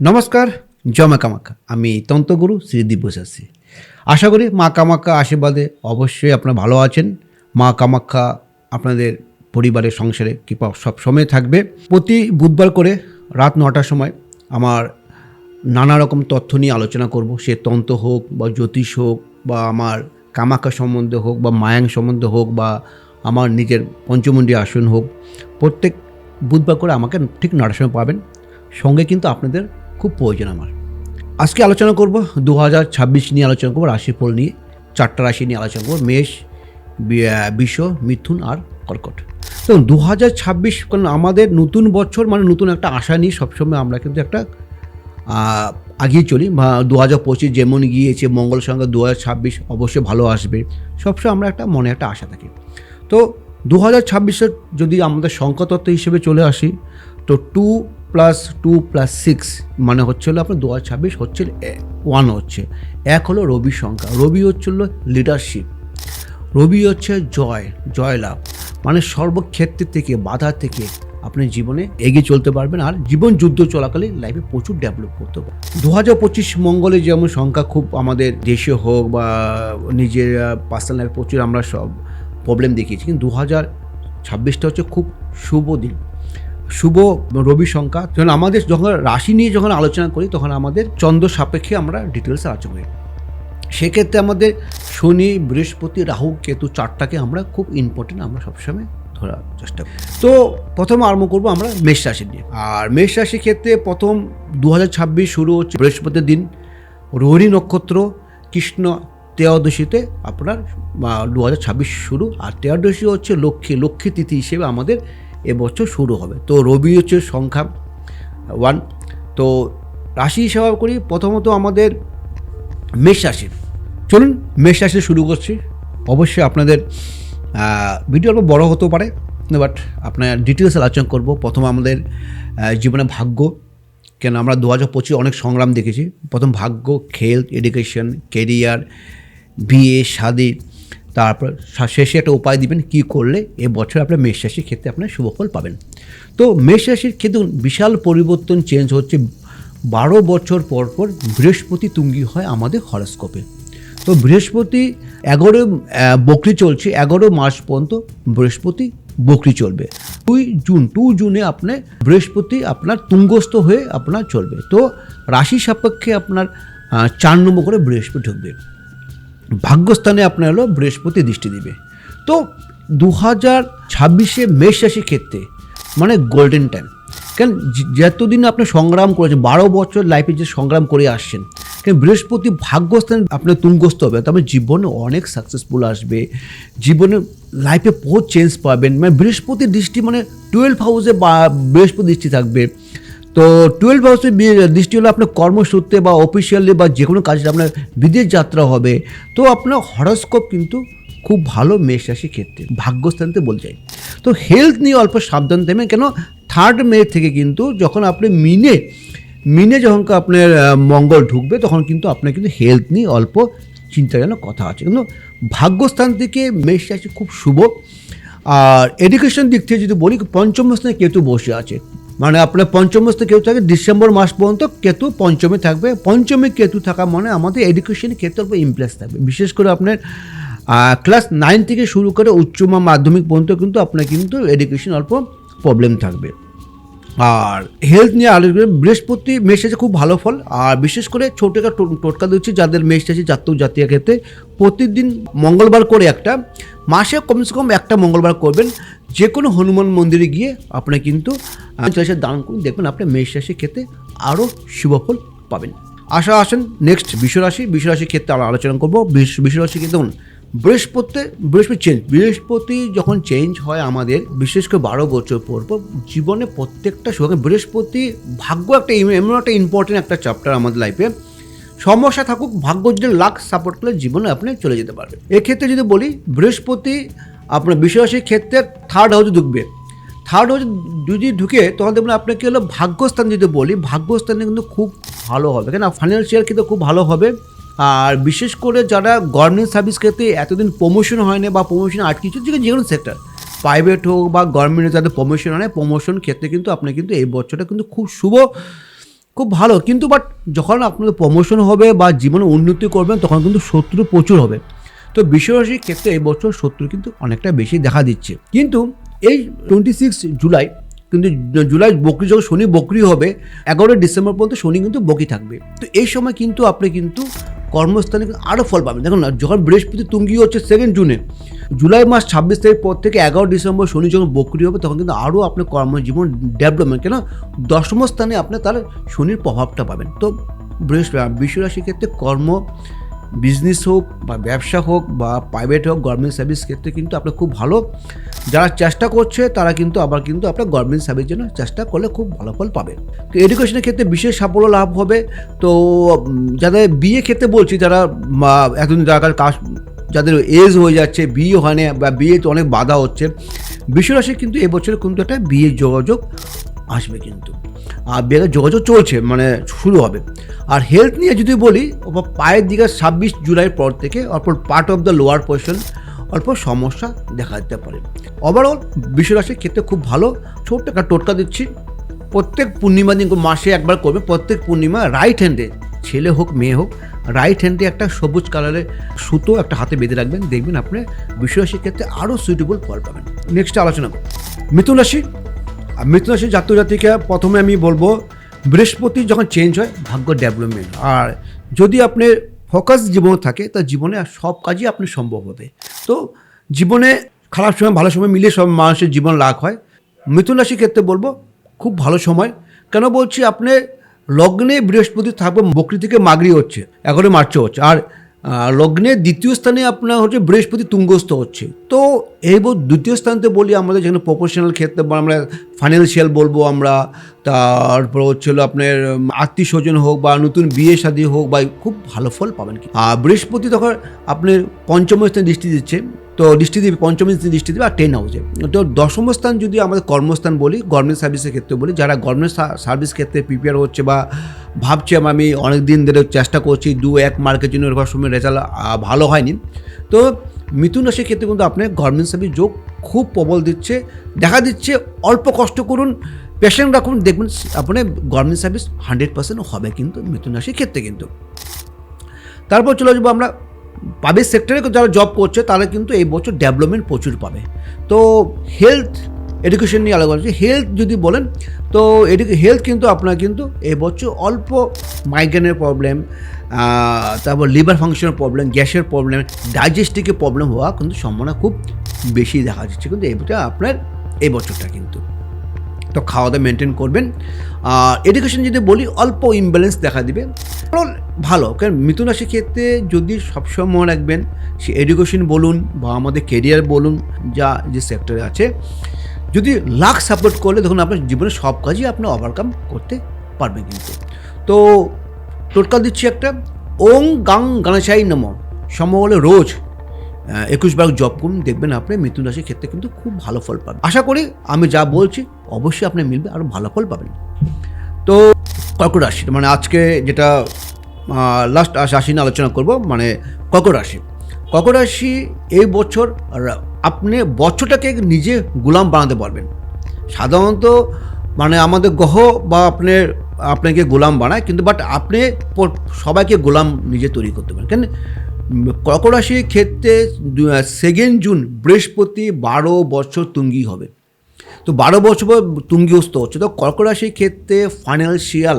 নমস্কার, জয় মা কামাখ্যা। আমি তন্ত্রগুরু শ্রী দিব্যশাস্ত্রী। আশা করি মা কামাখ্যা আশীর্বাদে অবশ্যই আপনারা ভালো আছেন। মা কামাখ্যা আপনাদের পরিবারের সংসারে কৃপা সবসময় থাকবে। প্রতি বুধবার করে রাত 9টার সময় আমার নানা রকম তথ্য নিয়ে আলোচনা করব। সে তন্ত্র হোক বা জ্যোতিষ হোক বা আমার কামাখ্যা সম্বন্ধে হোক বা মায়াং সম্বন্ধে হোক বা আমার নিজের পঞ্চমুণ্ডী আসন হোক, প্রত্যেক বুধবার করে আমাকে ঠিক 9টার সময় পাবেন। সঙ্গে কিন্তু আপনাদের খুব প্রয়োজন আমার। আজকে আলোচনা করব 2026 নিয়ে আলোচনা করব, রাশিফল নিয়ে 4টা রাশি নিয়ে আলোচনা করব, মেষ, বৃষ, মিথুন আর কর্কট। তো 2026 কারণ আমাদের নতুন বছর মানে নতুন একটা আশা নিয়ে সবসময় আমরা কিন্তু একটা আগিয়ে চলি। 2025 যেমন গিয়েছে মঙ্গল সঙ্গে 2026 অবশ্যই ভালো আসবে, সবসময় আমরা একটা মনে একটা আশা থাকি। তো 2026 যদি আমাদের সংখ্যাতত্ত্ব হিসেবে চলে আসি, তো 2 + 2 + 6 মানে হচ্ছিল আপনার 2026 হচ্ছে 1 হচ্ছে 1 হলো রবির সংখ্যা। রবি হচ্ছিল লিডারশিপ, রবি হচ্ছে জয় লাভ, মানে সর্বক্ষেত্রে থেকে বাধা থেকে আপনি জীবনে এগিয়ে চলতে পারবেন আর জীবন যুদ্ধ চলাকালীন লাইফে প্রচুর ডেভেলপ করতে পারবেন। 2025 মঙ্গলে যেমন সংখ্যা খুব আমাদের দেশে হোক বা নিজের পার্সোনাল লাইফে প্রচুর আমরা সব প্রবলেম দেখিয়েছি, কিন্তু 2026টা হচ্ছে খুব শুভ দিন, শুভ রবি সংখ্যা। যখন আমাদের যখন রাশি নিয়ে যখন আলোচনা করি তখন আমাদের চন্দ্র সাপেক্ষে আমরা ডিটেলসে আলোচনা করি। সেক্ষেত্রে আমাদের শনি, বৃহস্পতি, রাহু, কেতু 4টাকে আমরা খুব ইম্পর্টেন্ট আমরা সবসময় ধরার চেষ্টা করি। তো প্রথমে আরম্ভ করবো আমরা মেষ রাশি নিয়ে। আর মেষ রাশির ক্ষেত্রে প্রথম 2026 শুরু হচ্ছে বৃহস্পতির দিন, রোহিণী নক্ষত্র, কৃষ্ণ ত্রয়োদশীতে আপনার 2026 শুরু। আর ত্রয়োদশী হচ্ছে লক্ষ্মী তিথি হিসেবে আমাদের এবছর শুরু হবে। তো রবি হচ্ছে সংখ্যা 1। তো রাশি হিসাব করি প্রথমত আমাদের মেষ রাশি। চলুন মেষ রাশি শুরু করছি। অবশ্যই আপনাদের ভিডিও অল্প বড় হতেও পারে, বাট আপনার ডিটেলস আলোচনা করব। প্রথম আমাদের জীবনে ভাগ্য, কেন আমরা 2025 অনেক সংগ্রাম দেখেছি। প্রথম ভাগ্য, হেলথ, এডুকেশন, কেরিয়ার, বিয়ে, শাদী, তারপর শেষে একটা উপায় দিবেন কী করলে এবছর আপনার মেষ রাশির ক্ষেত্রে আপনার শুভফল পাবেন। তো মেষ রাশির ক্ষেত্রে বিশাল পরিবর্তন চেঞ্জ হচ্ছে। 12 বছর পর পর বৃহস্পতি তুঙ্গি হয় আমাদের হরস্কোপে। তো বৃহস্পতি 11 বকরি চলছে, 11 মাস পর্যন্ত বৃহস্পতি বকরি চলবে। 2 জুনে আপনার বৃহস্পতি আপনার তুঙ্গস্থ হয়ে আপনার চলবে। তো রাশি সাপেক্ষে আপনার 4 নম্বর করে বৃহস্পতি ঢুকবে, ভাগ্যস্থানে আপনার হলো বৃহস্পতি দৃষ্টি দিবে। তো 2026 মেষ রাশির ক্ষেত্রে মানে গোল্ডেন টাইম। কেন যতদিন আপনি সংগ্রাম করেছেন, 12 বছর লাইফে যে সংগ্রাম করে আসছেন, কেন বৃহস্পতি ভাগ্যস্থানে আপনার তুঙ্গস্থ হবে, তবে জীবনে অনেক সাকসেসফুল আসবে, জীবনে লাইফে বহুত চেঞ্জ পাবেন। মানে বৃহস্পতির দৃষ্টি মানে 12 হাউসে বা বৃহস্পতি দৃষ্টি থাকবে। তো 12 হাউসে দৃষ্টি হলে আপনার কর্মসূত্রে বা অফিসিয়ালি বা যে কোনো কাজে আপনার বিদেশ যাত্রা হবে। তো আপনার হরস্কোপ কিন্তু খুব ভালো মেষ রাশির ক্ষেত্রে ভাগ্যস্থানতে বলতে চাই। তো হেলথ নিয়ে অল্প সাবধান থাকবেন, কেন 3 মে থেকে কিন্তু যখন আপনি মিনে যখন আপনার মঙ্গল ঢুকবে তখন কিন্তু আপনার কিন্তু হেলথ নিয়ে অল্প চিন্তাজনক কথা আছে। কিন্তু ভাগ্যস্থান থেকে মেষ রাশি খুব শুভ। আর এডুকেশন দিক থেকে যদি বলি, পঞ্চম স্থানে কেতু বসে আছে, মানে আপনার পঞ্চম স্থানে কেতু থাকে ডিসেম্বর মাস পর্যন্ত কেতু পঞ্চমে থাকবে। পঞ্চমে কেতু থাকা মানে আমাদের এডুকেশনের ক্ষেত্রে অল্প ইমপ্রেস থাকবে, বিশেষ করে আপনার ক্লাস 9 থেকে শুরু করে উচ্চ মাধ্যমিক পর্যন্ত কিন্তু আপনার কিন্তু এডুকেশন অল্প প্রবলেম থাকবে। আর হেলথ নিয়ে আলোচনা, বৃহস্পতি মেষ রাশি খুব ভালো ফল। আর বিশেষ করে ছোট একটা টোটকা দিচ্ছি যাদের মেষ রাশি জাতীয় ক্ষেত্রে, প্রতিদিন মঙ্গলবার করে একটা মাসে কমসে কম একটা মঙ্গলবার করবেন, যে কোনো হনুমান মন্দিরে গিয়ে আপনি কিন্তু দান করুন, দেখবেন আপনি মেষ রাশির ক্ষেত্রে আরও শুভফল পাবেন। আসেন নেক্সট বিশ্বরাশির ক্ষেত্রে আমরা আলোচনা করবো। বিশ্বরাশি কিন্তু বৃহস্পতি যখন চেঞ্জ হয় আমাদের, বিশেষ করে 12 বছর পর জীবনে প্রত্যেকটা সময় বৃহস্পতি ভাগ্য একটা এমন একটা ইম্পর্টেন্ট একটা চ্যাপ্টার আমাদের লাইফে। সমস্যা থাকুক, ভাগ্য যদি লাক সাপোর্ট করলে জীবনে আপনি চলে যেতে পারবেন। এক্ষেত্রে যদি বলি, বৃহস্পতি আপনার বিশ্বরাশির ক্ষেত্রে 3rd হাউসে ঢুকবে। 3rd হাউসে যদি ঢুকে তখন দেখবেন আপনাকে হলো ভাগ্যস্থান যদি বলি, ভাগ্যস্থানে কিন্তু খুব ভালো হবে, কেন ফাইন্যান্সিয়াল কিন্তু খুব ভালো হবে। আর বিশেষ করে যারা গভর্নমেন্ট সার্ভিস ক্ষেত্রে এতদিন প্রমোশন হয়নি বা প্রমোশন আটকেছে, যে কোনো সেক্টর প্রাইভেট হোক বা গভর্নমেন্টে যাদের প্রমোশন হয়, প্রমোশন ক্ষেত্রে কিন্তু আপনি কিন্তু এই বছরটা কিন্তু খুব শুভ খুব ভালো, কিন্তু বাট যখন আপনাদের প্রমোশন হবে বা জীবনে উন্নতি করবেন তখন কিন্তু শত্রু প্রচুর হবে। তো বৃষরাশির ক্ষেত্রে এই বছর শত্রু কিন্তু অনেকটা বেশি দেখা দিচ্ছে। কিন্তু এই 26 জুলাই কিন্তু জুলাই বকরি, যখন শনি বকরি হবে 11 ডিসেম্বর পর্যন্ত শনি কিন্তু বকরি থাকবে। তো এই সময় কিন্তু আপনি কিন্তু কর্মস্থানে আরও ফল পাবেন। দেখুন না, যখন বৃহস্পতি তুঙ্গি হচ্ছে 2 জুনে, জুলাই মাস 26 তারিখ পর থেকে 11 ডিসেম্বর শনি যখন বকরি হবে তখন কিন্তু আরও আপনার কর্মজীবন ডেভেলপমেন্ট, কেন দশম স্থানে আপনি তার শনির প্রভাবটা পাবেন। তো বৃষরাশির ক্ষেত্রে কর্ম, বিজনেস হোক বা ব্যবসা হোক বা প্রাইভেট হোক, গভর্নমেন্ট সার্ভিস ক্ষেত্রে কিন্তু আপনার খুব ভালো। যারা চেষ্টা করছে তারা কিন্তু আবার কিন্তু আপনার গভর্নমেন্ট সার্ভিসের জন্য চেষ্টা করলে খুব ভালো ফল পাবে। তো এডুকেশনের ক্ষেত্রে বিশেষ সাফল্য লাভ হবে। তো যাদের বিয়ে ক্ষেত্রে বলছি, যারা এখন যাদের এজ হয়ে যাচ্ছে, বিয়ে হয় না বা বিয়েতে অনেক বাধা হচ্ছে, বৃষরাশি কিন্তু এবছরে কিন্তু একটা বিয়ের যোগাযোগ আসবে কিন্তু, আর বিয়ের যোগাযোগ চলছে, মানে শুরু হবে। আর হেলথ নিয়ে যদি বলি, পায়ের দিকে 26 জুলাইয়ের পর থেকে অল্প part of the lower portion অল্প সমস্যা দেখা দিতে পারে। ওভারঅল বৃষরাশির ক্ষেত্রে খুব ভালো। ছোট্ট একটা টোটকা দিচ্ছি, প্রত্যেক পূর্ণিমা দিন মাসে একবার করবে, প্রত্যেক পূর্ণিমা রাইট হ্যান্ডে, ছেলে হোক মেয়ে হোক, রাইট হ্যান্ডে একটা সবুজ কালারের সুতো একটা হাতে বেঁধে রাখবেন, দেখবেন আপনার বৃষরাশির ক্ষেত্রে আরও সুইটেবল ফল পাবেন। নেক্সট আলোচনা করব মিথুন রাশি। আর মিথুন রাশির জাতক জাতিকা প্রথমে আমি বলবো, বৃহস্পতি যখন চেঞ্জ হয় ভাগ্য ডেভেলপমেন্ট, আর যদি আপনার ফোকাস জীবনে থাকে তা জীবনে সব কাজই আপনি সম্ভব হবে। তো জীবনে খারাপ সময় ভালো সময় মিলিয়ে সব মানুষের জীবন লাভ হয়। মিথুন রাশির ক্ষেত্রে বলবো খুব ভালো সময়। কেন বলছি, আপনি লগ্নে বৃহস্পতি থাকবে, বকরি থেকে মাগরি হচ্ছে, 11 মার্চে হচ্ছে, আর লগ্নের দ্বিতীয় স্থানে আপনার হচ্ছে বৃহস্পতি তুঙ্গস্থ হচ্ছে। তো এই দ্বিতীয় স্থানতে বলি আমাদের যেখানে প্রফেশনাল ক্ষেত্রে বা আমরা ফাইন্যান্সিয়াল বলবো আমরা, তারপর হচ্ছিল আপনার আত্মীয় স্বজন হোক বা নতুন বিয়ে শাদী হোক বা খুব ভালো ফল পাবেন। আর বৃহস্পতি তখন আপনার পঞ্চম স্থানে দৃষ্টি দিচ্ছে, তো দৃষ্টি দিবে পঞ্চম দৃষ্টি দিবে আর 10 হাউসে। তো দশম স্থান যদি আমাদের কর্মস্থান বলি, গভর্নমেন্ট সার্ভিসের ক্ষেত্রে বলি, যারা গভর্নমেন্ট সার্ভিস ক্ষেত্রে প্রিপেয়ার হচ্ছে বা ভাবছে আমি অনেক দিন ধরে চেষ্টা করছি 2-1 মার্কের জন্য, এরকম সময় রেজাল্ট ভালো হয়নি, তো মিথুন রাশির ক্ষেত্রে কিন্তু আপনার গভর্নমেন্ট সার্ভিস যোগ খুব প্রবল দিচ্ছে, দেখা দিচ্ছে। অল্প কষ্ট করুন, পেশেন্ট রাখুন, দেখবেন আপনার গভর্নমেন্ট সার্ভিস 100% হবে কিন্তু মিথুন রাশির ক্ষেত্রে কিন্তু। তারপর চলে যাবো আমরা পাবলিক সেক্টরে যারা জব করছে, তারা কিন্তু এই বছর ডেভেলপমেন্ট প্রচুর পাবে। তো হেলথ এডুকেশন নিয়ে আলাদা করছি। হেলথ যদি বলেন তো হেলথ কিন্তু আপনার কিন্তু এবছর অল্প মাইগ্রেনের প্রবলেম, তারপর লিভার ফাংশনের প্রবলেম, গ্যাসের প্রবলেম, ডাইজেস্টিকের প্রবলেম হওয়া কিন্তু সম্ভাবনা খুব বেশি দেখা যাচ্ছে কিন্তু এইটা আপনার এই বছরটা কিন্তু। তো খাওয়া দাওয়া মেনটেন করবেন। এডুকেশন যদি বলি অল্প ইমব্যালেন্স দেখা দিবে, ভালো। কারণ মিথুন রাশির ক্ষেত্রে যদি সবসময় মনে রাখবেন, সে এডুকেশন বলুন বা আমাদের কেরিয়ার বলুন, যা যে সেক্টরে আছে, যদি লাক সাপোর্ট করলে দেখুন আপনার জীবনে সব কাজই আপনি ওভারকাম করতে পারবেন কিন্তু। তো টোটকা দিচ্ছি একটা, ওং গাং গণেশাই নমঃ, সম্ভব হলে রোজ 21 বার জব করুন, দেখবেন আপনি মিথুন রাশির ক্ষেত্রে কিন্তু খুব ভালো ফল পাবেন। আশা করি আমি যা বলছি অবশ্যই আপনি মিলবে, আরও ভালো ফল পাবেন। তো কর্কট রাশি, মানে আজকে যেটা লাস্ট রাশি নিয়ে আলোচনা করব, মানে কর্কট রাশি। কর্কট রাশি এই বছর আপনি বছরটাকে নিজে গোলাম বানাতে পারবেন। সাধারণত মানে আমাদের গ্রহ বা আপনাকে গোলাম বানায়, কিন্তু বাট আপনি সবাইকে গোলাম নিজে তৈরি করতে পারেন। কেন কর্কট রাশির ক্ষেত্রে 2 জুন বৃহস্পতি 12 বছর তুঙ্গি হবে। তো 12 বছর পর তুঙ্গিস্থ হচ্ছে। তো কর্কট রাশির ক্ষেত্রে ফাইন্যান্সিয়াল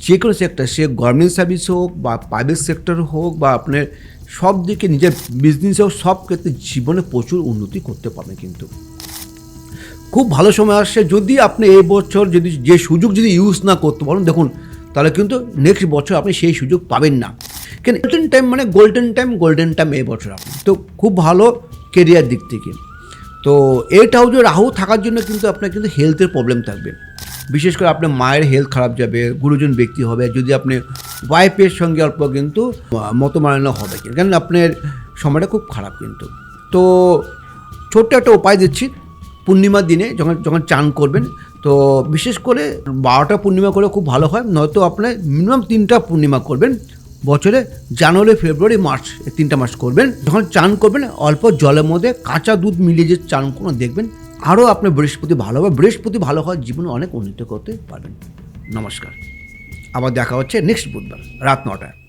যে কোনো সেক্টর, সে গভর্নমেন্ট সার্ভিস হোক বা প্রাইভেট সেক্টর হোক বা আপনার সব দিকে নিজের বিজনেস হোক, সব ক্ষেত্রে জীবনে প্রচুর উন্নতি করতে পারবেন কিন্তু। খুব ভালো সময় আসছে। যদি আপনি এই বছর যদি যে সুযোগ যদি ইউজ না করতে পারেন, দেখুন তাহলে কিন্তু নেক্সট বছর আপনি সেই সুযোগ পাবেন না। কেন গোল্ডেন টাইম, মানে গোল্ডেন টাইম এই বছর আপনি, তো খুব ভালো কেরিয়ার দিক থেকে। তো 8 হাউসে রাহু থাকার জন্য কিন্তু আপনার কিন্তু হেলথের প্রবলেম থাকবে, বিশেষ করে আপনার মায়ের হেলথ খারাপ যাবে, গুরুজন ব্যক্তি হবে, যদি আপনি ওয়াইফের সঙ্গে অল্প কিন্তু মতমালিন্য হবে, কারণ আপনার সময়টা খুব খারাপ কিন্তু। তো ছোট্ট একটা উপায় দিচ্ছি, পূর্ণিমার দিনে যখন চান করবেন, তো বিশেষ করে 12টা পূর্ণিমা করে খুব ভালো হয়, নয়তো আপনার মিনিমাম 3টা পূর্ণিমা করবেন বছরে, জানুয়ারি ফেব্রুয়ারি মার্চ, এই 3টা মাস করবেন। যখন চান করবেন অল্প জলের মধ্যে কাঁচা দুধ মিলিয়ে যে চান করুন, দেখবেন আরও আপনার বৃহস্পতি ভালো হবে। বৃহস্পতি ভালো হওয়ার জীবনে অনেক উন্নতি করতে পারবেন। নমস্কার। আবার দেখা হচ্ছে নেক্সট বুধবার রাত 9টায়।